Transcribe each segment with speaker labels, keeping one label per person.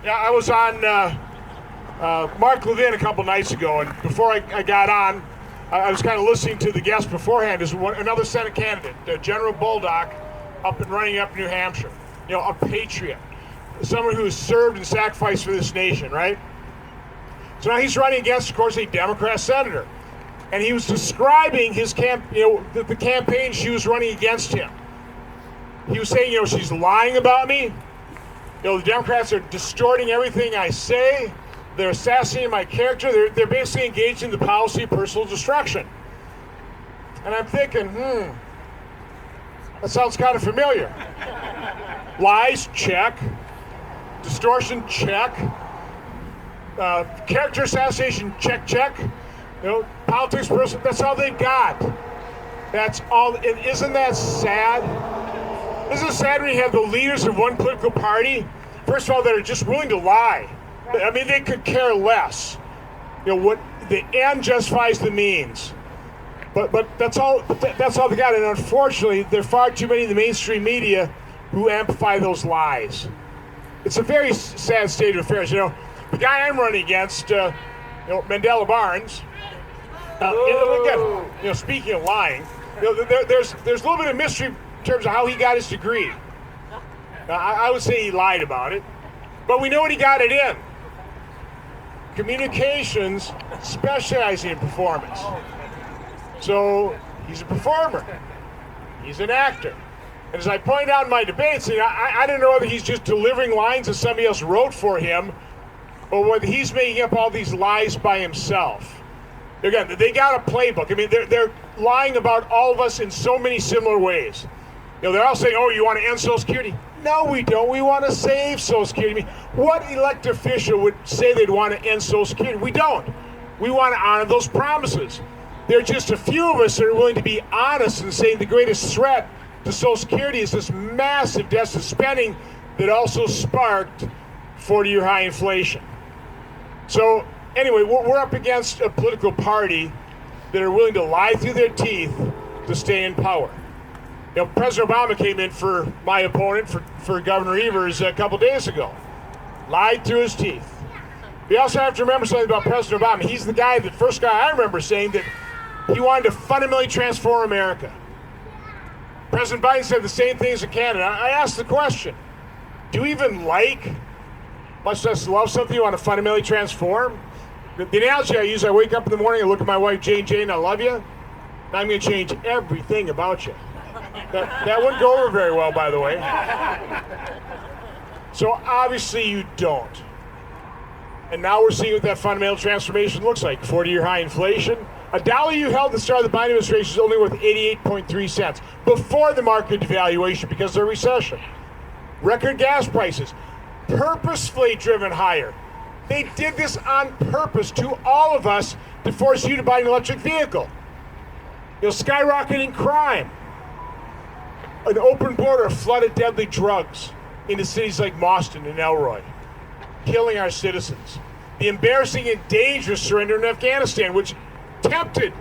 Speaker 1: Yeah, I was on Marklein a couple nights ago, and before I got on, I was kind of listening to the guest beforehand. Is another Senate candidate, General Bullock, up and running up New Hampshire. You know, a patriot, someone who has served and sacrificed for this nation, right? So now he's running against, of course, a Democrat senator, and he was describing his the campaign she was running against him. He was saying, she's lying about me. The Democrats are distorting everything I say. They're assassinating my character. They're basically engaged in the policy of personal destruction. And I'm thinking, that sounds kind of familiar. Lies, check. Distortion, check. Character assassination, check. Politics, person, that's all they got. That's all. And isn't that sad? Isn't it sad when you have the leaders of one political party, first of all, that are just willing to lie? I mean, they could care less. What the end justifies the means. But that's all they got. And unfortunately, there are far too many in the mainstream media who amplify those lies. It's a very sad state of affairs. The guy I'm running against, Mandela Barnes. Again, speaking of lying, there's a little bit of mystery in terms of how he got his degree. I would say he lied about it, but we know what he got it in. Communications, specializing in performance. So he's a performer. He's an actor. And as I pointed out in my debates, I don't know whether he's just delivering lines that somebody else wrote for him, or whether he's making up all these lies by himself. Again, they got a playbook. I mean, they're lying about all of us in so many similar ways. They're all saying, you want to end Social Security? No, we don't. We want to save Social Security. I mean, what elected official would say they'd want to end Social Security? We don't. We want to honor those promises. There are just a few of us that are willing to be honest and saying the greatest threat to Social Security is this massive deficit spending that also sparked 40-year high inflation. So anyway, we're up against a political party that are willing to lie through their teeth to stay in power. President Obama came in for my opponent, for Governor Evers, a couple days ago. Lied through his teeth. We also have to remember something about President Obama. He's the first guy I remember saying that he wanted to fundamentally transform America. President Biden said the same things in Canada. I asked the question, do you even much less love something you want to fundamentally transform? The analogy I use, I wake up in the morning, I look at my wife, Jane, I love you, and I'm going to change everything about you. That wouldn't go over very well, by the way. So obviously you don't. And now we're seeing what that fundamental transformation looks like. 40-year high inflation. A dollar you held at the start of the Biden administration is only worth 88.3 cents before the market devaluation because of the recession. Record gas prices, purposefully driven higher. They did this on purpose to all of us to force you to buy an electric vehicle. Skyrocketing crime. An open border of flooded deadly drugs into cities like Mauston and Elroy, killing our citizens. The embarrassing and dangerous surrender in Afghanistan, which tempted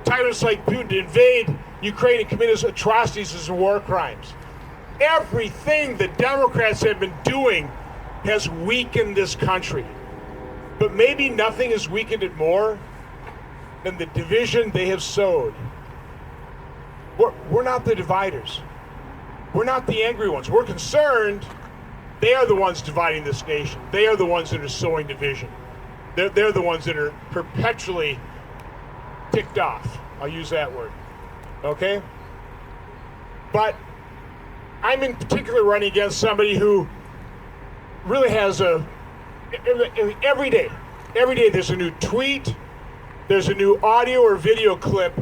Speaker 1: tyrants like Putin to invade Ukraine and commit atrocities as war crimes. Everything the Democrats have been doing has weakened this country. But maybe nothing has weakened it more than the division they have sowed. We're not the dividers. We're not the angry ones. We're concerned. They are the ones dividing this nation. They are the ones that are sowing division. They're the ones that are perpetually ticked off. I'll use that word. Okay? But I'm in particular running against somebody who really has every day there's a new tweet, there's a new audio or video clip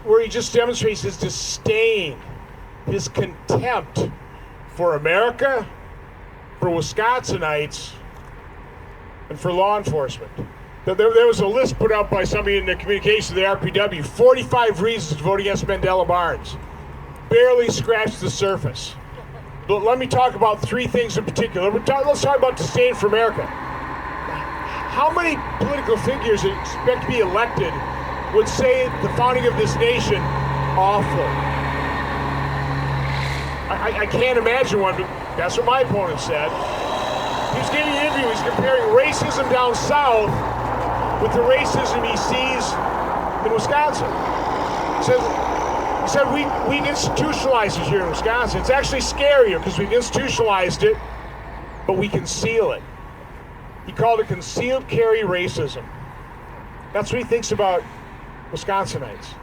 Speaker 1: where he just demonstrates his disdain, his contempt for America, for Wisconsinites, and for law enforcement. There was a list put out by somebody in the communications of the RPW, 45 reasons to vote against Mandela Barnes. Barely scratched the surface. But let me talk about three things in particular. Let's talk about disdain for America. How many political figures that expect to be elected would say the founding of this nation awful? I can't imagine one, but that's what my opponent said. He was giving you interview, he's comparing racism down south with the racism he sees in Wisconsin. He said we've institutionalized it here in Wisconsin. It's actually scarier because we've institutionalized it, but we conceal it. He called it concealed carry racism. That's what he thinks about Wisconsinites.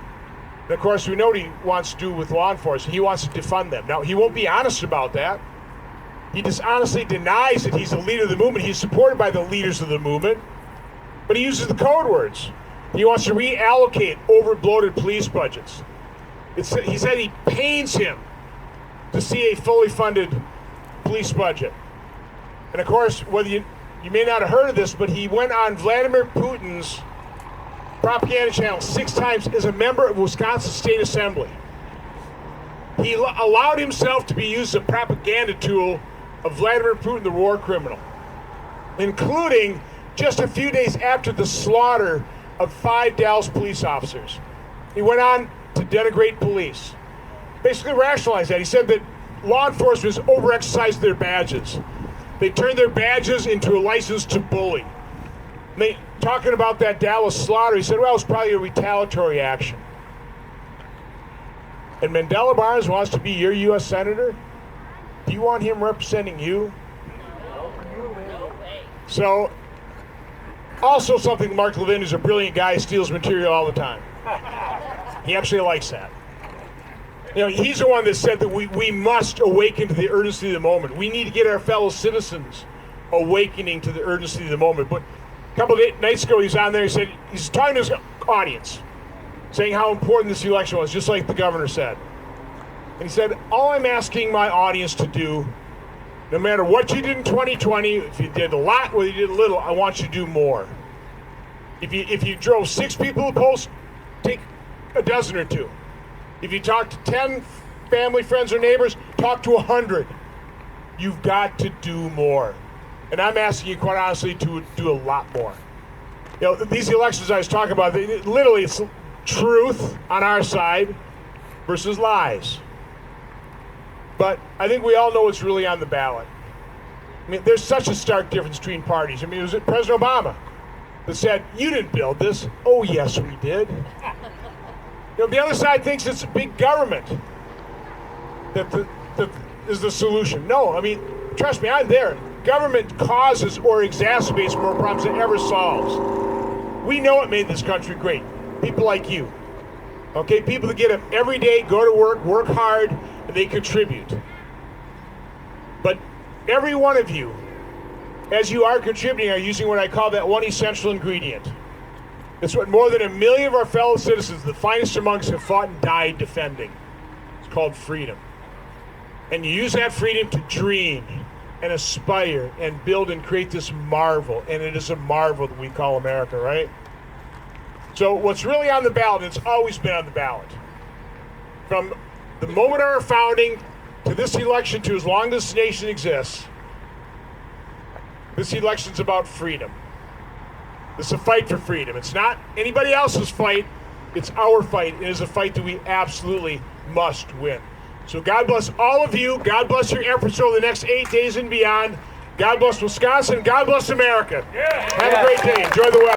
Speaker 1: And of course, we know what he wants to do with law enforcement. He wants to defund them. Now, he won't be honest about that. He just honestly denies that he's the leader of the movement. He's supported by the leaders of the movement, but he uses the code words. He wants to reallocate over-bloated police budgets. He said it pains him to see a fully funded police budget. And of course, whether you may not have heard of this, but he went on Vladimir Putin's propaganda channel 6 times as a member of Wisconsin State Assembly. He allowed himself to be used as a propaganda tool of Vladimir Putin, the war criminal, including just a few days after the slaughter of 5 Dallas police officers. He went on to denigrate police, basically rationalized that. He said that law enforcement has overexercised their badges. They turned their badges into a license to bully. Talking about that Dallas slaughter, he said, well, it's probably a retaliatory action. And Mandela Barnes wants to be your U.S. Senator? Do you want him representing you? So, also something Mark Levin, who's a brilliant guy, steals material all the time. He actually likes that. You know, he's the one that said that we must awaken to the urgency of the moment. We need to get our fellow citizens awakening to the urgency of the moment. But a couple of nights ago, he's on there, he said, he's talking to his audience, saying how important this election was, just like the governor said. And he said, all I'm asking my audience to do, no matter what you did in 2020, if you did a lot, whether you did a little, I want you to do more. If you drove 6 people to the polls, take a dozen or 2. If you talk to 10 family, friends, or neighbors, talk to 100. You've got to do more. And I'm asking you, quite honestly, to do a lot more. You know, these elections I was talking about, literally it's truth on our side versus lies. But I think we all know what's really on the ballot. I mean, there's such a stark difference between parties. I mean, was it President Obama that said, you didn't build this? Oh, yes, we did. You know, the other side thinks it's big government that is the solution. No, I mean, trust me, I'm there. Government causes or exacerbates more problems than it ever solves. We know it made this country great. People like you. Okay, people that get up every day, go to work hard, and they contribute. But every one of you, as you are contributing, are using what I call that one essential ingredient. It's what more than 1 million of our fellow citizens, the finest among us, have fought and died defending. It's called freedom. And you use that freedom to dream and aspire and build and create this marvel. And it is a marvel that we call America, right? So what's really on the ballot, it's always been on the ballot. From the moment of our founding to this election, to as long as this nation exists, this election's about freedom. It's a fight for freedom. It's not anybody else's fight. It's our fight. It is a fight that we absolutely must win. So God bless all of you. God bless your efforts over the next 8 days and beyond. God bless Wisconsin. God bless America. Have a great day. Enjoy the weather.